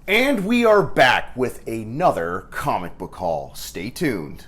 And we are back with another comic book haul. Stay tuned.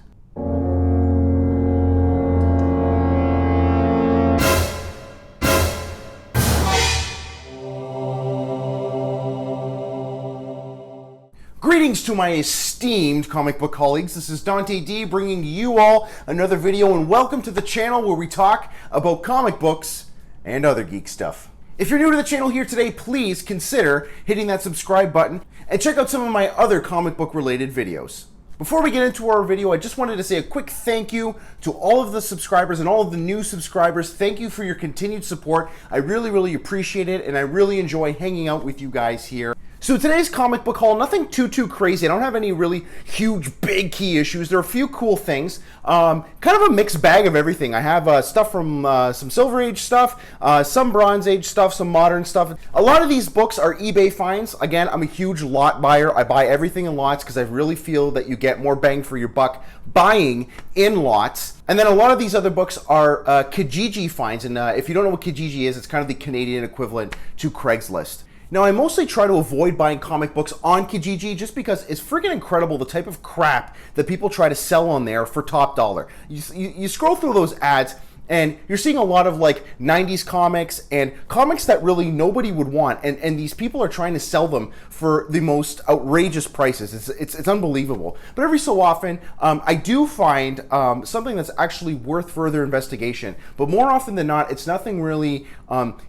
Greetings to my esteemed comic book colleagues. This is Dante D bringing you all another video, and welcome to the channel where we talk about comic books and other geek stuff. If you're new to the channel here today, please consider hitting that subscribe button and check out some of my other comic book related videos. Before we get into our video, I just wanted to say a quick thank you to all of the subscribers and all of the new subscribers. Thank you for your continued support. I really appreciate it, and I really enjoy hanging out with you guys here. So today's comic book haul, nothing too crazy. I don't have any really huge, big key issues. There are a few cool things. Kind of a mixed bag of everything. I have stuff from some Silver Age stuff, some Bronze Age stuff, some modern stuff. A lot of these books are eBay finds. Again, I'm a huge lot buyer. I buy everything in lots because I really feel that you get more bang for your buck buying in lots. And then a lot of these other books are Kijiji finds. And if you don't know what Kijiji is, it's kind of the Canadian equivalent to Craigslist. Now, I mostly try to avoid buying comic books on Kijiji just because it's freaking incredible the type of crap that people try to sell on there for top dollar. You scroll through those ads and you're seeing a lot of like 90s comics and comics that really nobody would want, and these people are trying to sell them for the most outrageous prices. It's unbelievable. But every so often, I do find something that's actually worth further investigation. But more often than not, it's nothing really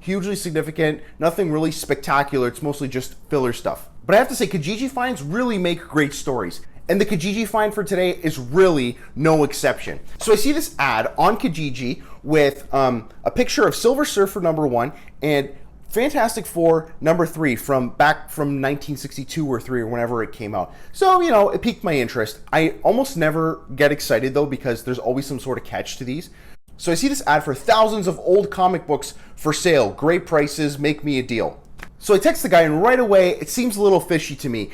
hugely significant, nothing really spectacular. It's mostly just filler stuff. But I have to say, Kijiji finds really make great stories. And the Kijiji find for today is really no exception. So I see this ad on Kijiji with a picture of Silver Surfer #1 and Fantastic Four #3 from back from 1962 or 3 or whenever it came out. So, you know, it piqued my interest. I almost never get excited though because there's always some sort of catch to these. So I see this ad for thousands of old comic books for sale. Great prices, make me a deal. So I text the guy, and right away, it seems a little fishy to me.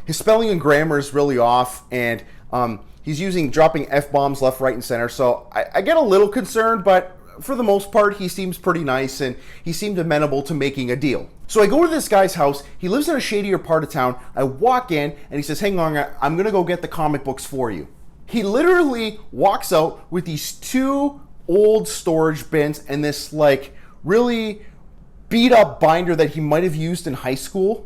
His spelling and grammar is really off, and he's dropping F-bombs left, right, and center. So I get a little concerned, but for the most part, he seems pretty nice, and he seemed amenable to making a deal. So I go to this guy's house. He lives in a shadier part of town. I walk in, and he says, hang on, I'm going to go get the comic books for you. He literally walks out with these 2 old storage bins and this, like, really beat up binder that he might have used in high school.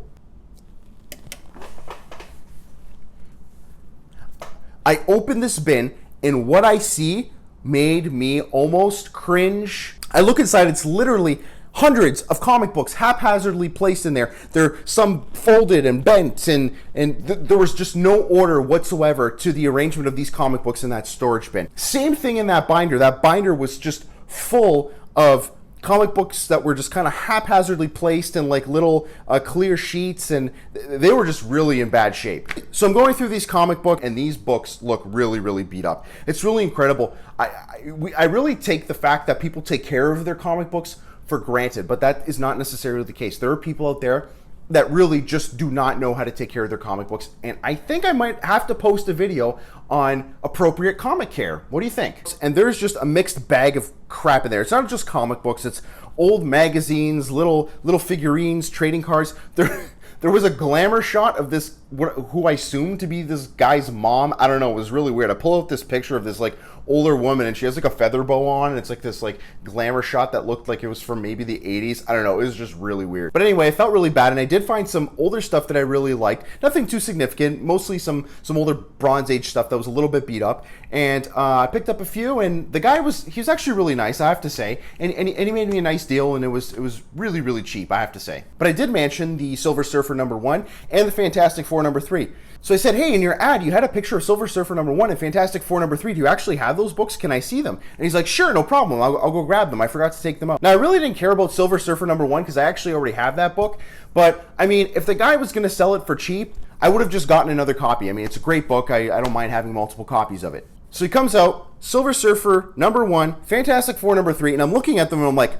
I open this bin and what I see made me almost cringe. I look inside, it's literally hundreds of comic books haphazardly placed in there. They're some folded and bent, and there was just no order whatsoever to the arrangement of these comic books in that storage bin. Same thing in that binder. That binder was just full of comic books that were just kind of haphazardly placed in like little clear sheets, and they were just really in bad shape. So I'm going through these comic books, and these books look really beat up. It's really incredible. I really take the fact that people take care of their comic books for granted, but that is not necessarily the case. There are people out there that really just do not know how to take care of their comic books, and I think I might have to post a video on appropriate comic care. What do you think? And there's just a mixed bag of crap in there. It's not just comic books, it's old magazines, little figurines, trading cards. There was a glamour shot of this, who I assume to be this guy's mom. I don't know, it was really weird. I pull out this picture of this like older woman, and she has like a feather bow on, and it's like this like glamour shot that looked like it was from maybe the 80s. I don't know, it was just really weird. But anyway, I felt really bad, and I did find some older stuff that I really liked. Nothing too significant, mostly some older Bronze Age stuff that was a little bit beat up. And I picked up a few, and the guy he was actually really nice, I have to say. And he made me a nice deal, and it was really cheap, I have to say. But I did mention the Silver Surfer #1 and the Fantastic Four #3. So I said, hey, in your ad, you had a picture of Silver Surfer #1 and Fantastic Four #3. Do you actually have those books? Can I see them? And he's like, sure, no problem. I'll go grab them. I forgot to take them out. Now, I really didn't care about Silver Surfer #1 because I actually already have that book. But, I mean, if the guy was going to sell it for cheap, I would have just gotten another copy. I mean, it's a great book. I don't mind having multiple copies of it. So he comes out, Silver Surfer #1, Fantastic Four #3, and I'm looking at them and I'm like,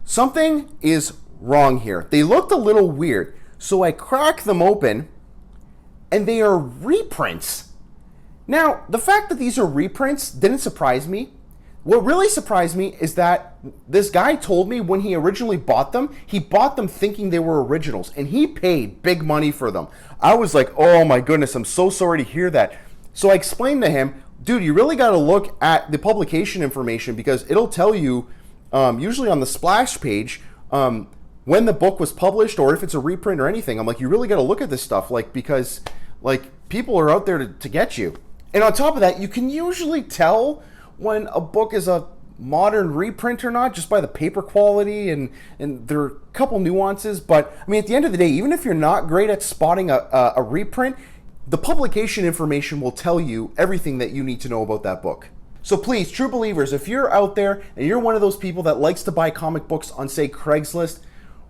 something is wrong here. They looked a little weird. So I crack them open, and they are reprints. Now, the fact that these are reprints didn't surprise me. What really surprised me is that this guy told me when he originally bought them, he bought them thinking they were originals, and he paid big money for them. I was like, oh my goodness, I'm so sorry to hear that. So I explained to him, dude, you really got to look at the publication information because it'll tell you, usually on the splash page, when the book was published or if it's a reprint or anything. I'm like, you really got to look at this stuff, like, because like people are out there to get you. And on top of that, you can usually tell when a book is a modern reprint or not just by the paper quality, and there are a couple nuances. But I mean, at the end of the day, even if you're not great at spotting a reprint, the publication information will tell you everything that you need to know about that book. So please, true believers, if you're out there and you're one of those people that likes to buy comic books on, say, Craigslist,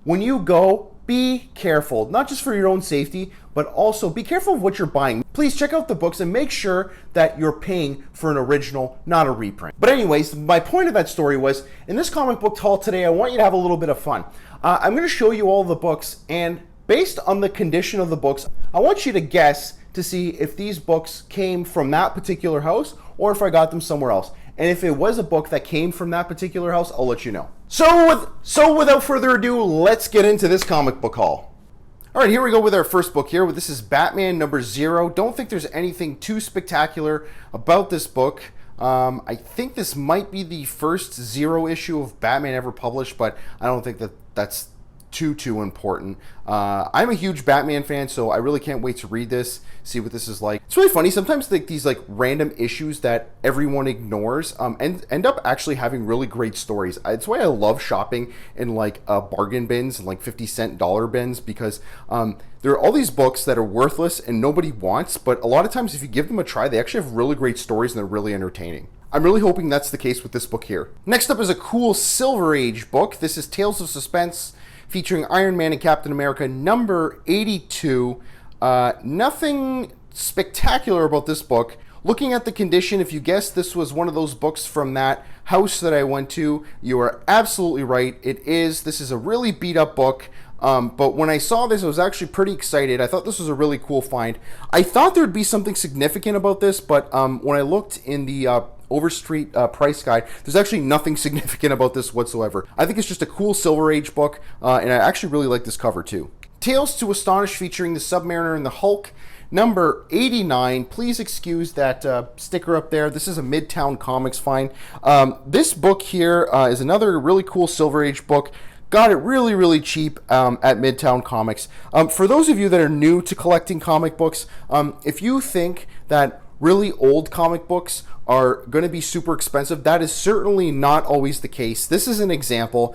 when you go, be careful, not just for your own safety, but also be careful of what you're buying. Please check out the books and make sure that you're paying for an original, not a reprint. But anyways, my point of that story was, in this comic book haul today, I want you to have a little bit of fun. I'm going to show you all the books, and based on the condition of the books, I want you to guess to see if these books came from that particular house or if I got them somewhere else. And if it was a book that came from that particular house, I'll let you know. So without further ado, let's get into this comic book haul. All right, here we go with our first book here. This is Batman number 0. Don't think there's anything too spectacular about this book. I think this might be the first 0 issue of Batman ever published, but I don't think that's too important. I'm a huge Batman fan, so I really can't wait to read this, see what this is like. It's really funny. Sometimes these like random issues that everyone ignores and end up actually having really great stories. It's why I love shopping in like bargain bins and like 50-cent dollar bins, because there are all these books that are worthless and nobody wants, but a lot of times if you give them a try, they actually have really great stories and they're really entertaining. I'm really hoping that's the case with this book here. Next up is a cool Silver Age book. This is Tales of Suspense, featuring Iron Man and Captain America, number 82. Nothing spectacular about this book. Looking at the condition, if you guessed this was one of those books from that house that I went to, you are absolutely right. It is. This is a really beat up book. But when I saw this, I was actually pretty excited. I thought this was a really cool find. I thought there would be something significant about this, but when I looked in the Overstreet price guide, there's actually nothing significant about this whatsoever. I think it's just a cool Silver Age book, and I actually really like this cover too. Tales to Astonish, featuring the Submariner and the Hulk, number 89. Please excuse that sticker up there. This is a Midtown Comics find. This book here is another really cool Silver Age book. Got it really cheap at Midtown Comics. For those of you that are new to collecting comic books, if you think that really old comic books are going to be super expensive, that is certainly not always the case. This is an example.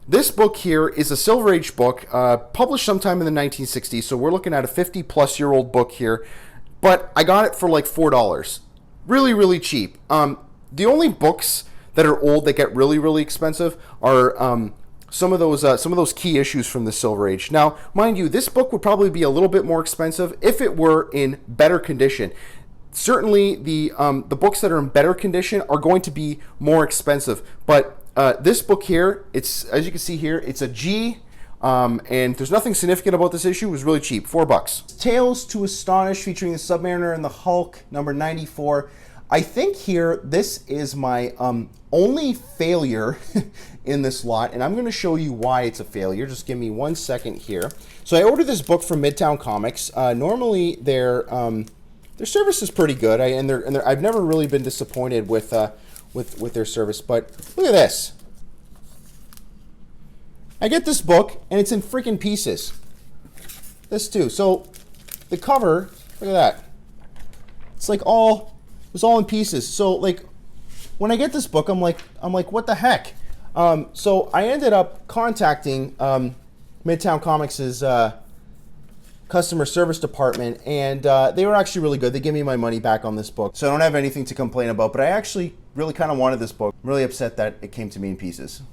This book here is a Silver Age book, published sometime in the 1960s, so we're looking at a 50-plus-year-old book here, but I got it for like $4. Really cheap. The only books that are old that get really expensive are some of those key issues from the Silver Age. Now, mind you, this book would probably be a little bit more expensive if it were in better condition. Certainly, the books that are in better condition are going to be more expensive. But this book here, it's, as you can see here, it's a G, and there's nothing significant about this issue. It was really cheap, $4. Tales to Astonish, featuring the Submariner and the Hulk, number 94. I think here this is my only failure in this lot, and I'm going to show you why it's a failure. Just give me 1 second here. So I ordered this book from Midtown Comics. Normally their service is pretty good, I've never really been disappointed with their service. But look at this. I get this book and it's in freaking pieces. This too. So the cover, look at that. It's like it was all in pieces. So like when I get this book, I'm like, what the heck? So I ended up contacting Midtown Comics' customer service department, and they were actually really good. They gave me my money back on this book, so I don't have anything to complain about, but I actually really kind of wanted this book. I'm really upset that it came to me in pieces.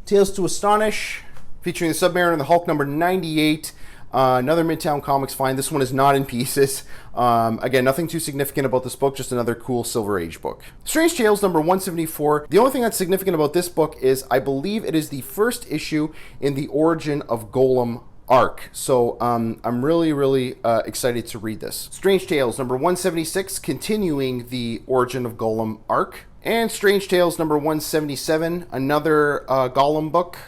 Tales to Astonish, featuring the Submariner and the Hulk, number 98. Another Midtown Comics find. This one is not in pieces. Again, nothing too significant about this book, just another cool Silver Age book. Strange Tales, number 174. The only thing that's significant about this book is I believe it is the first issue in the Origin of Golem arc. So I'm really excited to read this. Strange Tales, number 176, continuing the Origin of Golem arc. And Strange Tales number 177, another Gollum book.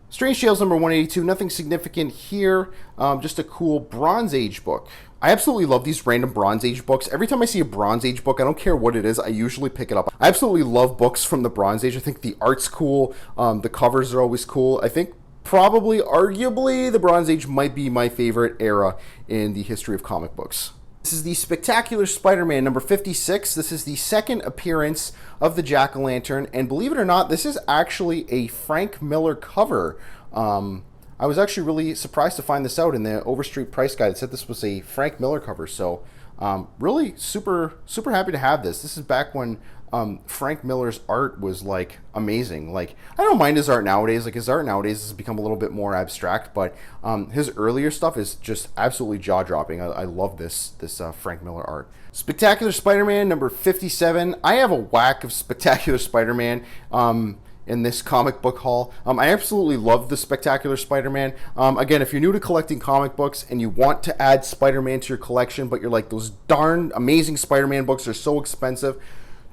Strange Tales number 182, nothing significant here, just a cool Bronze Age book. I absolutely love these random Bronze Age books. Every time I see a Bronze Age book, I don't care what it is, I usually pick it up. I absolutely love books from the Bronze Age. I think the art's cool, the covers are always cool. I think probably, arguably, the Bronze Age might be my favorite era in the history of comic books. This is the Spectacular Spider-Man number 56. This is the second appearance of the Jack-o'-lantern, and believe it or not, this is actually a Frank Miller cover. I was actually really surprised to find this out in the Overstreet Price Guide. It said this was a Frank Miller cover, so really super happy to have this. This is back when Frank Miller's art was like amazing. Like, I don't mind his art nowadays. Like, his art nowadays has become a little bit more abstract, but his earlier stuff is just absolutely jaw-dropping. I love this Frank Miller art. Spectacular Spider-Man number 57. I have a whack of Spectacular Spider-Man in this comic book haul. I absolutely love the Spectacular Spider-Man. Again, if you're new to collecting comic books and you want to add Spider-Man to your collection, but you're like, those darn amazing Spider-Man books are so expensive,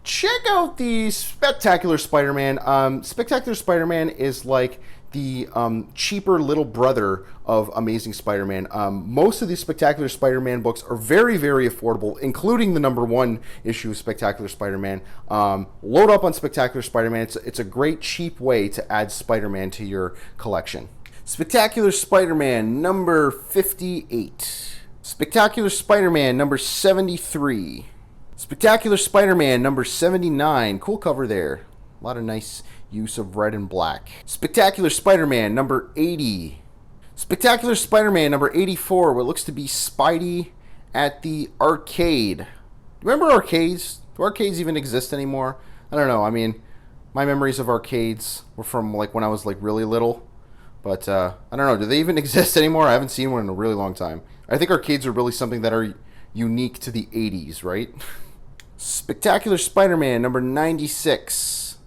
check out the Spectacular Spider-Man. Spectacular Spider-Man is like the cheaper little brother of Amazing Spider-Man. Most of these Spectacular Spider-Man books are very affordable, including the number 1 issue of Spectacular Spider-Man. Load up on Spectacular Spider-Man. It's a great cheap way to add Spider-Man to your collection. Spectacular Spider-Man number 58. Spectacular Spider-Man number 73. Spectacular Spider-Man number 79. Cool cover there. A lot of nice use of red and black. Spectacular Spider-Man number 80. Spectacular Spider-Man number 84. What looks to be Spidey at the arcade. Remember arcades? Do arcades even exist anymore? I don't know. I mean, my memories of arcades were from like when I was like really little. But I don't know. Do they even exist anymore? I haven't seen one in a really long time. I think arcades are really something that are unique to the 80s, right? Spectacular Spider-Man number 96.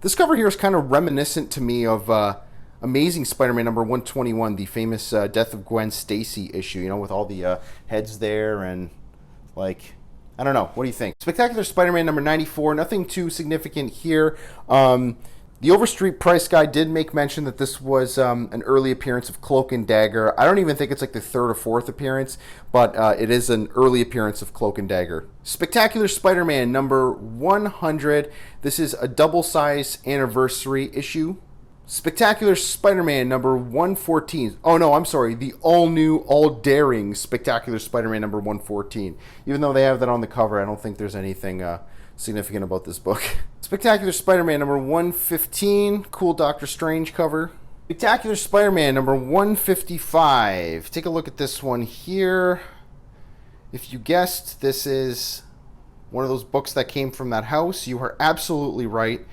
This cover here is kind of reminiscent to me of Amazing Spider-Man number 121, the famous Death of Gwen Stacy issue, you know, with all the heads there and, like, I don't know. What do you think? Spectacular Spider-Man number 94, nothing too significant here. The Overstreet Price Guide did make mention that this was an early appearance of Cloak and Dagger. I don't even think it's like the 3rd or 4th appearance, but it is an early appearance of Cloak and Dagger. Spectacular Spider-Man number 100. This is a double-size anniversary issue. Spectacular Spider-Man number 114. Oh no, I'm sorry. The all-new, all-daring Spectacular Spider-Man number 114. Even though they have that on the cover, I don't think there's anything significant about this book. Spectacular Spider-Man number 115. Cool Doctor Strange cover. Spectacular Spider-Man number 155. Take a look at this one here. If you guessed this is one of those books that came from that house, you are absolutely right.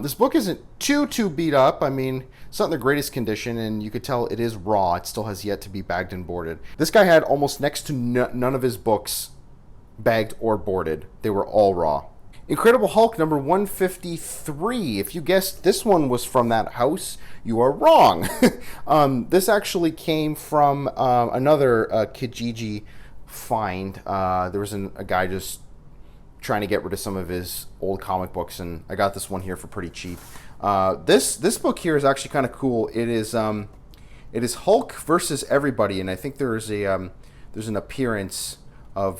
This book isn't too beat up. I mean, it's not in the greatest condition, and you could tell it is raw. It still has yet to be bagged and boarded. This guy had almost next to none of his books bagged or boarded. They were all raw. Incredible Hulk number 153. If you guessed this one was from that house, you are wrong. This actually came from another Kijiji find. There was a guy just trying to get rid of some of his old comic books, and I got this one here for pretty cheap. This book here is actually kind of cool. It is Hulk versus everybody, and I think there's an appearance of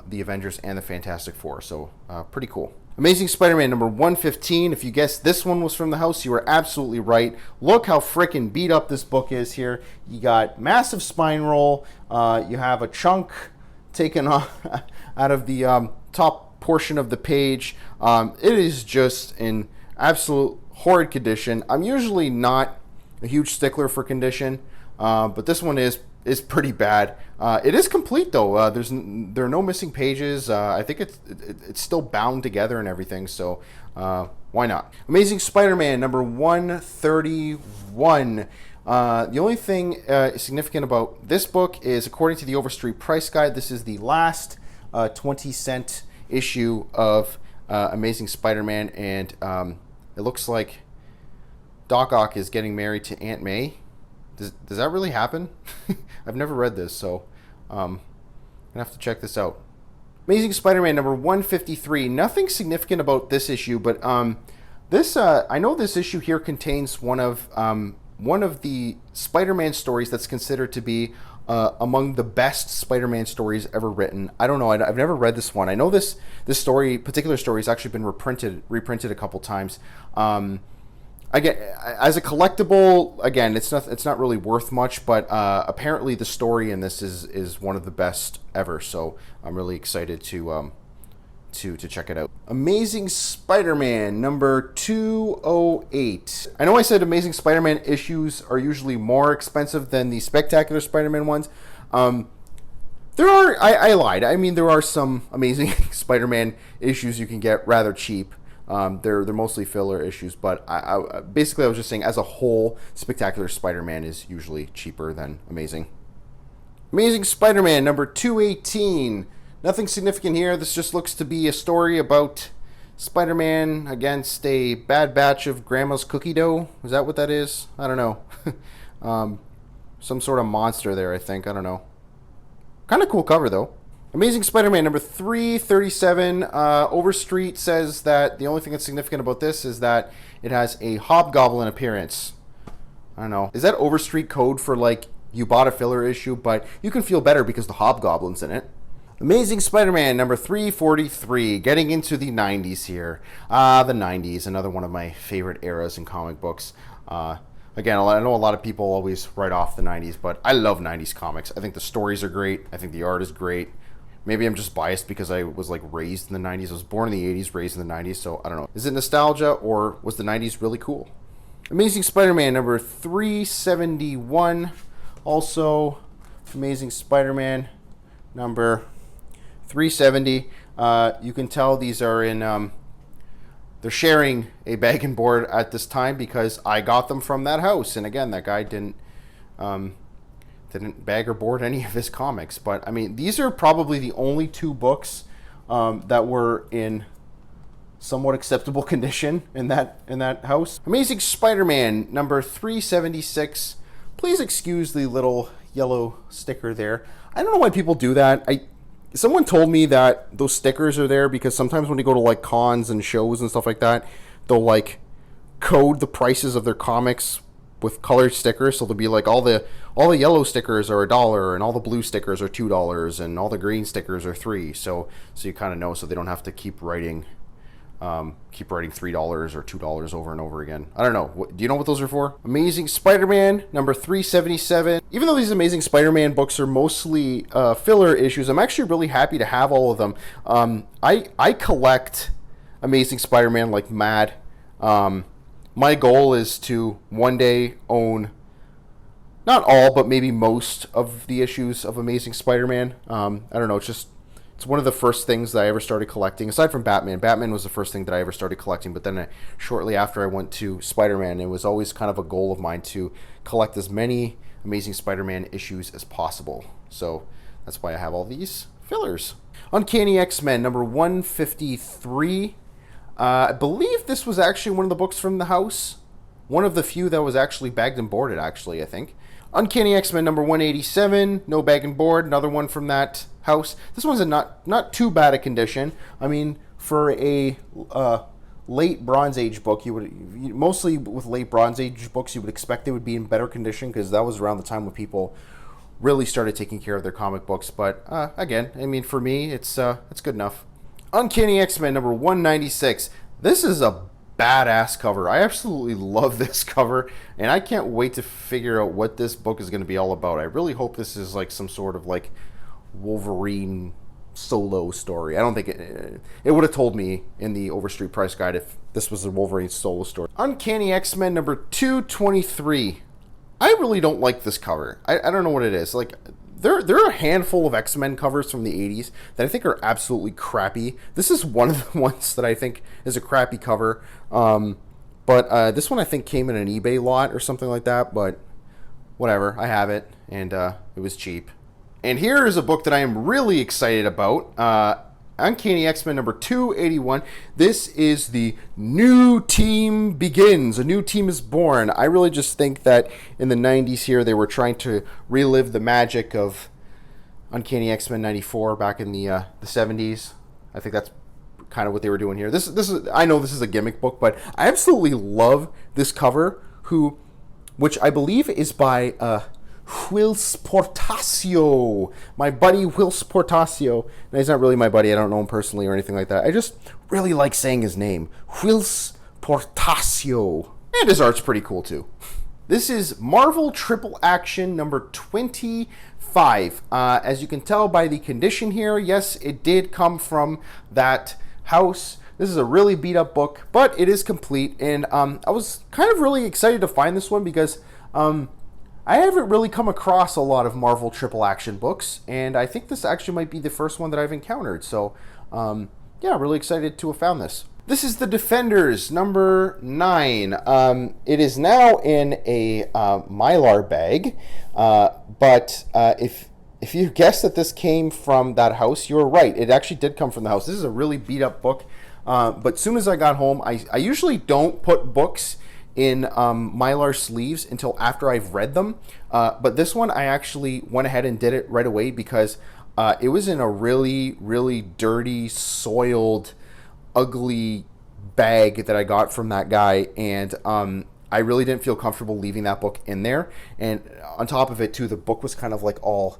the Avengers and the Fantastic Four, so pretty cool. Amazing Spider-Man number 115. If you guessed this one was from the house, you were absolutely right. Look how freaking beat up this book is here. You got massive spine roll. You have a chunk taken off out of the top portion of the page. It is just in absolute horrid condition. I'm usually not a huge stickler for condition, but this one is pretty bad. It is complete though. There are no missing pages. I think it's still bound together and everything. So why not? Amazing Spider-Man number 131. The only thing significant about this book is, according to the Overstreet Price Guide, this is the last 20-cent issue of Amazing Spider-Man, and it looks like Doc Ock is getting married to Aunt May. Does that really happen? I've never read this, so I'm gonna have to check this out. Amazing Spider-Man number 153. Nothing significant about this issue, but this I know this issue here contains one of the Spider-Man stories that's considered to be among the best Spider-Man stories ever written. I don't know. I've never read this one. I know this particular story has actually been reprinted a couple times. Again, as a collectible, again, it's not really worth much, but apparently the story in this is one of the best ever. So I'm really excited to check it out. Amazing Spider-Man number 208. I know I said Amazing Spider-Man issues are usually more expensive than the Spectacular Spider-Man ones. I lied. I mean, there are some Amazing Spider-Man issues you can get rather cheap. They're mostly filler issues, but basically I was just saying as a whole, Spectacular Spider-Man is usually cheaper than Amazing. Amazing Spider-Man number 218. Nothing significant here. This just looks to be a story about Spider-Man against a bad batch of Grandma's cookie dough. Is that what that is? I don't know. Some sort of monster there, I think. I don't know. Kind of cool cover, though. Amazing Spider-Man number 337. Overstreet says that the only thing that's significant about this is that it has a Hobgoblin appearance. I don't know. Is that Overstreet code for, like, you bought a filler issue, but you can feel better because the Hobgoblin's in it? Amazing Spider-Man number 343, getting into the 90s here. The 90s, another one of my favorite eras in comic books. Again, I know a lot of people always write off the 90s, but I love 90s comics. I think the stories are great. I think the art is great. Maybe I'm just biased because I was like raised in the 90s. I was born in the 80s, raised in the 90s, so I don't know. Is it nostalgia or was the 90s really cool? Amazing Spider-Man number 371. Also, Amazing Spider-Man number 370. You can tell these are in they're sharing a bag and board at this time because I got them from that house, and again, that guy didn't bag or board any of his comics. But I mean, these are probably the only two books that were in somewhat acceptable condition in that house. Amazing Spider-Man number 376. Please excuse the little yellow sticker there. I don't know why people do that. Someone told me that those stickers are there because sometimes when you go to like cons and shows and stuff like that, they'll like code the prices of their comics with colored stickers. So they'll be like all the yellow stickers are $1 and all the blue stickers are $2 and all the green stickers are $3. So you kind of know, so they don't have to keep writing $3 or $2 over and over again. I don't know. Do you know what those are for? Amazing Spider-Man number 377. Even though these Amazing Spider-Man books are mostly filler issues, I'm actually really happy to have all of them. I collect Amazing Spider-Man like mad. My goal is to one day own not all, but maybe most of the issues of Amazing Spider-Man. I don't know. It's one of the first things that I ever started collecting, aside from Batman. Batman was the first thing that I ever started collecting, but then shortly after I went to Spider-Man, it was always kind of a goal of mine to collect as many Amazing Spider-Man issues as possible. So that's why I have all these fillers. Uncanny X-Men number 153. I believe this was actually one of the books from the house. One of the few that was actually bagged and boarded, actually, I think. Uncanny X-Men number 187, no bag and board, another one from that house. This one's in not too bad a condition. I mean, for a late Bronze Age book, mostly with late Bronze Age books, you would expect they would be in better condition because that was around the time when people really started taking care of their comic books. But again, I mean, for me, it's good enough. Uncanny X-Men number 196. This is a badass cover. I absolutely love this cover, and I can't wait to figure out what this book is going to be all about. I really hope this is like some sort of like Wolverine solo story. I don't think it would have told me in the Overstreet price guide if this was a Wolverine solo story. Uncanny X-Men number 223. I really don't like this cover. I don't know what it is. Like, there are a handful of X-Men covers from the 80s that I think are absolutely crappy. This is one of the ones that I think is a crappy cover. But this one I think came in an eBay lot or something like that. But whatever, I have it, and it was cheap. And here is a book that I am really excited about. Uncanny X-Men number 281. This is the New Team Begins. A new team is born. I really just think that in the 90s here, they were trying to relive the magic of Uncanny X-Men 94 back in the 70s. I think that's kind of what they were doing here. This is, I know this is a gimmick book, but I absolutely love this cover, which I believe is by Whilce Portacio, my buddy Whilce Portacio. No, he's not really my buddy. I don't know him personally or anything like that. I just really like saying his name, Whilce Portacio, and his art's pretty cool too. This is Marvel Triple Action number 25. As you can tell by the condition here, yes, it did come from that house. This is a really beat up book, but it is complete, and I was kind of really excited to find this one because I haven't really come across a lot of Marvel Triple Action books, and I think this actually might be the first one that I've encountered. So, yeah, really excited to have found this. This is The Defenders, number 9. It is now in a Mylar bag, but if you guessed that this came from that house, you were right. It actually did come from the house. This is a really beat up book, but as soon as I got home, I usually don't put books in Mylar sleeves until after I've read them, but this one I actually went ahead and did it right away because it was in a really, really dirty, soiled, ugly bag that I got from that guy, and I really didn't feel comfortable leaving that book in there. And on top of it too, the book was kind of like all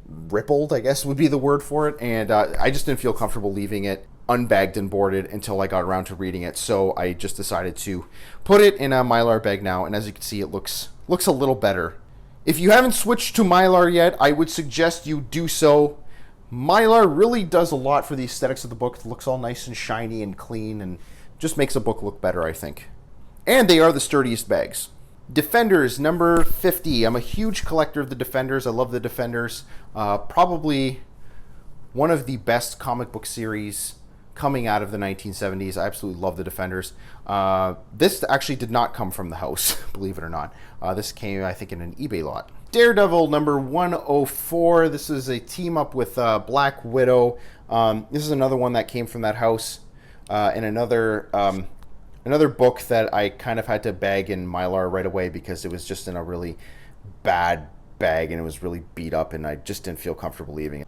rippled, I guess would be the word for it, and I just didn't feel comfortable leaving it unbagged and boarded until I got around to reading it. So I just decided to put it in a Mylar bag now, and as you can see, it looks a little better. If you haven't switched to Mylar yet, I would suggest you do so. Mylar really does a lot for the aesthetics of the book. It looks all nice and shiny and clean and just makes a book look better, I think. And they are the sturdiest bags. Defenders, number 50. I'm a huge collector of the Defenders. I love the Defenders. Probably one of the best comic book series coming out of the 1970s. I absolutely love the Defenders. This actually did not come from the house, believe it or not. This came, I think, in an eBay lot. Daredevil number 104. This is a team up with Black Widow. This is another one that came from that house, and another book that I kind of had to bag in Mylar right away because it was just in a really bad bag and it was really beat up, and I just didn't feel comfortable leaving it.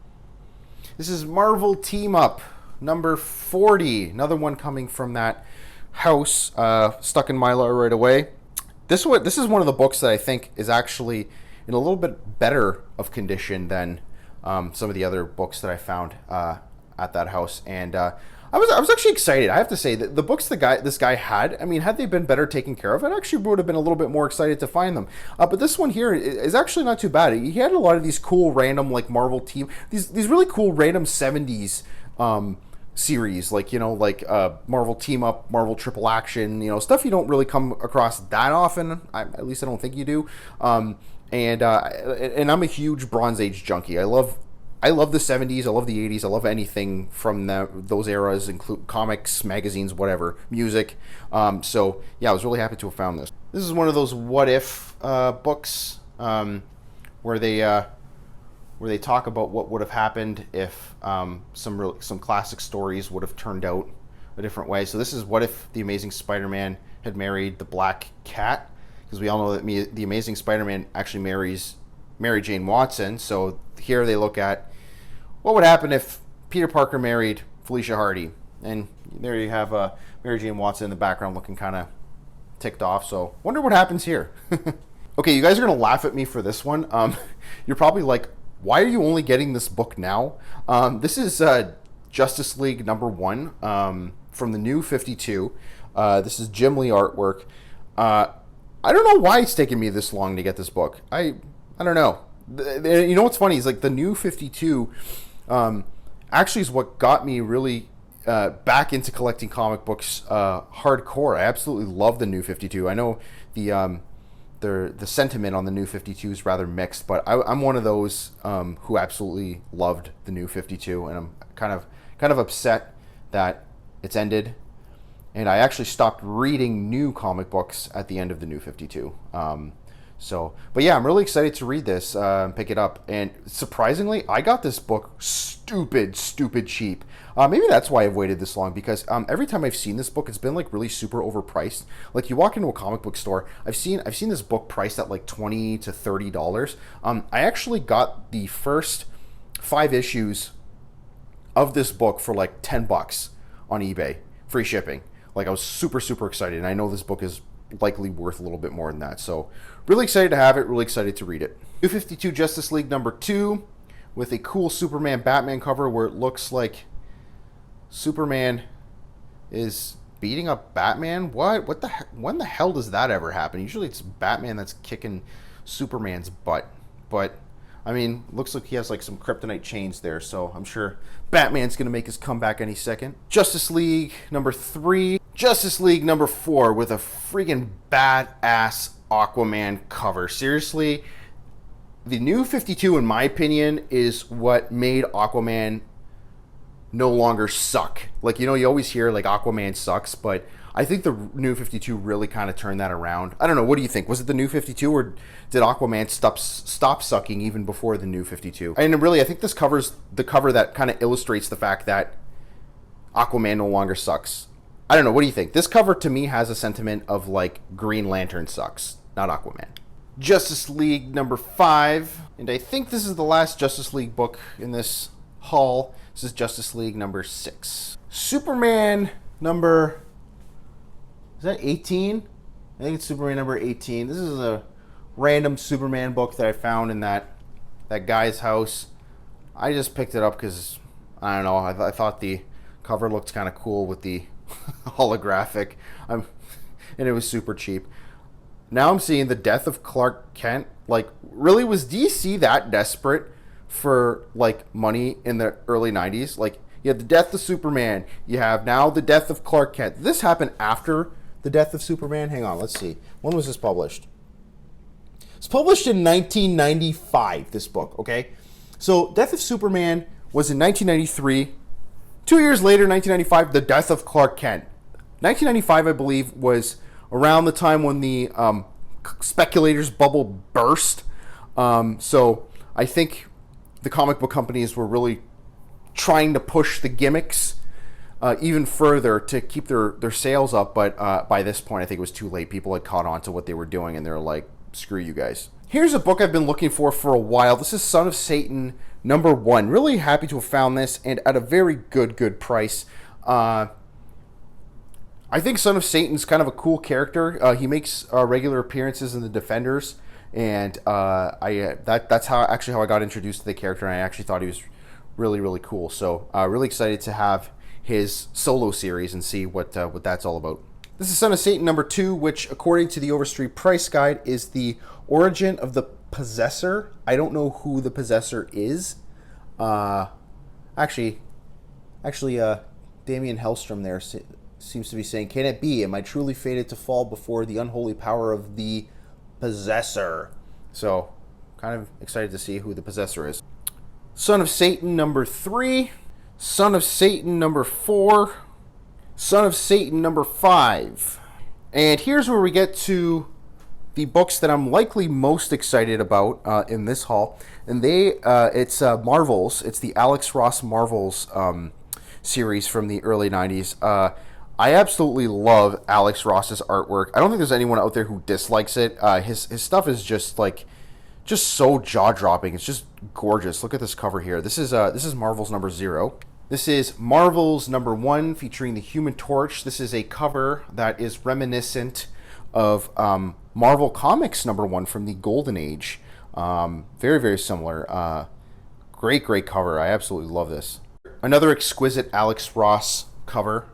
This is Marvel Team Up number 40. Another one coming from that house, stuck in Mylar right away. This is one of the books that I think is actually in a little bit better of condition than some of the other books that I found at that house, and I was actually excited. I have to say that the books this guy had, I mean, had they been better taken care of, I actually would have been a little bit more excited to find them. But this one here is actually not too bad. He had a lot of these cool random like Marvel team, these really cool random 70s series, like, you know, like Marvel Team Up, Marvel Triple Action, you know, stuff you don't really come across that often. At least I don't think you do. And I'm a huge Bronze Age junkie. I love the 70s. I love the 80s. I love anything from those eras, include comics, magazines, whatever, music. So yeah, I was really happy to have found this. This is one of those what if books where they talk about what would have happened if some classic stories would have turned out a different way. So this is what if the Amazing Spider-Man had married the Black Cat, because we all know that the Amazing Spider-Man actually marries Mary Jane Watson. So here they look at what would happen if Peter Parker married Felicia Hardy, and there you have Mary Jane Watson in the background looking kind of ticked off. So wonder what happens here. Okay, you guys are gonna laugh at me for this one. You're probably like, why are you only getting this book now? This is Justice League number 1 from the New 52. This is Jim Lee artwork. I don't know why it's taken me this long to get this book. I don't know. You know what's funny is like the New 52 actually is what got me really back into collecting comic books hardcore. I absolutely love the New 52. I know the sentiment on the New 52 is rather mixed, but I'm one of those who absolutely loved the New 52, and I'm kind of upset that it's ended. And I actually stopped reading new comic books at the end of the New 52. So, but yeah, I'm really excited to read this, pick it up. And surprisingly, I got this book stupid cheap. Maybe that's why I've waited this long, because every time I've seen this book, it's been like really super overpriced. Like you walk into a comic book store, I've seen this book priced at like $20 to $30. I actually got the first 5 issues of this book for like $10 on eBay, free shipping. Like I was super excited, and I know this book is likely worth a little bit more than that. So really excited to have it, really excited to read it. New 52 Justice League number 2 with a cool Superman Batman cover where it looks like Superman is beating up Batman. What the heck? When the hell does that ever happen? Usually it's Batman that's kicking Superman's butt. But I mean, looks like he has like some kryptonite chains there, so I'm sure Batman's gonna make his comeback any second. Justice League number 3. Justice League number 4 with a freaking badass Aquaman cover. Seriously, the New 52, in my opinion, is what made Aquaman no longer suck. Like, you know, you always hear like Aquaman sucks, but I think the New 52 really kind of turned that around. I don't know, what do you think? Was it the New 52, or did Aquaman stop sucking even before the New 52? And really, I think this covers the cover that kind of illustrates the fact that Aquaman no longer sucks. I don't know, what do you think? This cover to me has a sentiment of like Green Lantern sucks, not Aquaman. Justice League number 5, and I think this is the last Justice League book in this haul. This is Justice League number 6. Superman number, is that 18? I think it's Superman number 18. This is a random Superman book that I found in that guy's house. I just picked it up because, I don't know, I thought the cover looked kind of cool with the holographic, and it was super cheap. Now I'm seeing the death of Clark Kent. Like, really, was DC that desperate for like money in the early 90s? Like, you had the death of Superman, you have now the death of Clark Kent. Did this happen after the death of Superman? Hang on, let's see. When was this published? It's published in 1995, this book, okay? So, Death of Superman was in 1993. 2 years later, 1995, the death of Clark Kent. 1995, I believe, was around the time when the speculators bubble burst. So I think the comic book companies were really trying to push the gimmicks even further to keep their sales up. But by this point, I think it was too late. People had caught on to what they were doing, and they're like, screw you guys. Here's a book I've been looking for a while. This is Son of Satan number 1. Really happy to have found this, and at a very good price. I think Son of Satan's kind of a cool character. He makes regular appearances in the Defenders, and that's how I got introduced to the character, and I actually thought he was really cool. So really excited to have his solo series and see what that's all about. This is Son of Satan number 2, which according to the Overstreet Price Guide is the origin of the Possessor. I don't know who the Possessor is. Actually, Damian Hellstrom there seems to be saying, can it be? Am I truly fated to fall before the unholy power of the Possessor? So, kind of excited to see who the Possessor is. Son of Satan number 3. Son of Satan number 4. Son of Satan number 5. And here's where we get to the books that I'm likely most excited about in this haul. And it's Marvels. It's the Alex Ross Marvels series from the early 90s. I absolutely love Alex Ross's artwork. I don't think there's anyone out there who dislikes it. His stuff is just so jaw-dropping. It's just gorgeous. Look at this cover here. This is Marvels number 0. This is Marvels number 1 featuring the Human Torch. This is a cover that is reminiscent of Marvel Comics number 1 from the Golden Age. Very similar. Great cover. I absolutely love this. Another exquisite Alex Ross cover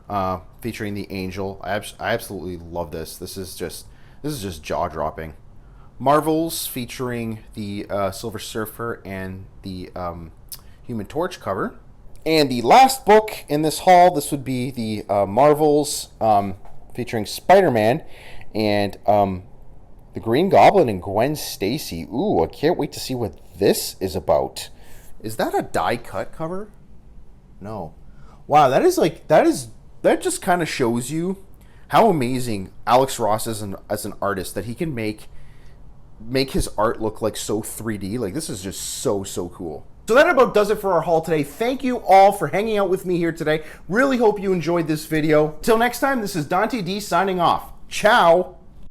featuring the Angel. I absolutely love this. This is just jaw-dropping. Marvels featuring the Silver Surfer and the Human Torch cover. And the last book in this haul, this would be the Marvels featuring Spider-Man and the Green Goblin and Gwen Stacy. Ooh, I can't wait to see what this is about. Is that a die-cut cover? No. Wow, that just kind of shows you how amazing Alex Ross is as an artist, that he can make make his art look like so 3D. Like, this is just so cool. So that about does it for our haul today. Thank you all for hanging out with me here today. Really hope you enjoyed this video. Till next time, this is Dante D signing off. Ciao.